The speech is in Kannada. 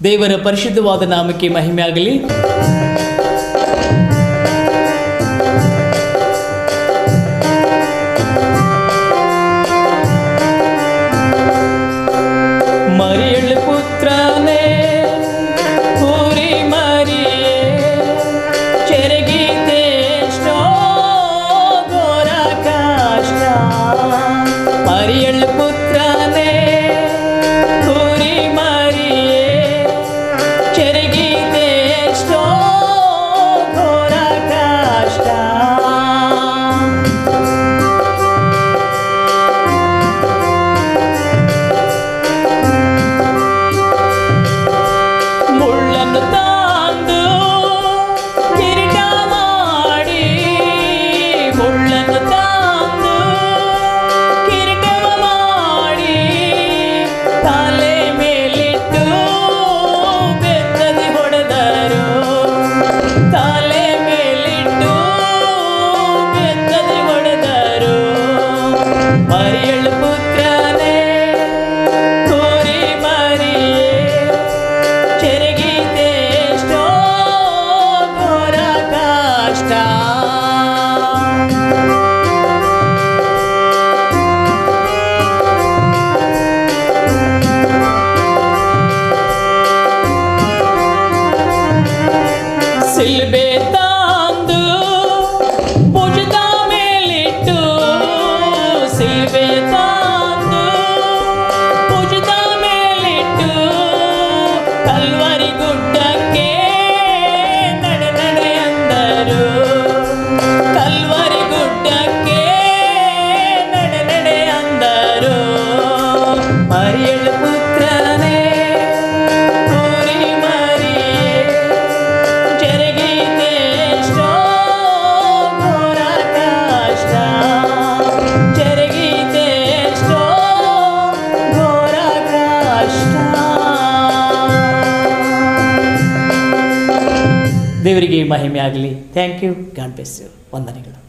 ದೇವರ ಪರಿಶುದ್ಧವಾದ ನಾಮಕ್ಕೆ ಮಹಿಮೆ ಆಗಲಿ. ಮರಿಯಳ ಪುತ್ರನೇ ಪೂರಿ ಮರಿಯೇ ಚೆರಗಿದೆಷ್ಟೋ ಘೋರ ಕಷ್ಟ. ಮರಿಯಳ ಪುತ್ರನೇ ಪೂರಿ ಮರಿಯೇ ಚೆರಗಿದೆಷ್ಟೋ ಘೋರ ಕಷ್ಟ. ಮುಳ್ಳನ್ನು ತಂದು ಕಿರೀಟ ಮಾಡಿ, ಮುಳ್ಳನ್ನು ತಂದು ಕಿರೀಟ ಮಾಡಿ, ತಲೆ ಮೇಲಿಟ್ಟು ಬೆತ್ತದಿ ಹೊಡೆದರು. ತಲೆ ಮೇಲಿಟ್ಟು ಬೆತ್ತದಿ ಹೊಡೆದರು. ಮರಿಯಳ ಪುತ್ರನೇ ಪೂರಿ ಮರಿಯೇ ಚೆರಗಿದೆಷ್ಟೋ ಘೋರ ಕಷ್ಟ. ಸಿಲ್ಬೆ ತಂದು ಭುಜದ ಮೇಲಿಟ್ಟು, ಸಿಲ್ಬೆ ತಂದು ಭುಜದ ಮೇಲಿಟ್ಟು, ಕಲ್ವರಿ ಗುಡ್ಡಕ್ಕೆ ನಡೆ ನಡೆ ಅಂದರು. ಕಲ್ವರಿ ಗುಡ್ಡಕ್ಕೆ ನಡೆ ನಡೆ ಅಂದರು. ಮರಿಯಳ ಪುತ್ರನೇ ಪೂರಿ ಮರಿಯೇ ಚೆರಗಿದೆಷ್ಟೋ ಘೋರ ಕಷ್ಟ. ಚೆರಗಿದೆಷ್ಟೋ ಘೋರ ಕಷ್ಟ. ದೇವರಿಗೆ ಮಹಿಮೆ ಆಗಲಿ. Thank you. God bless you. ವಂದನೆಗಳು.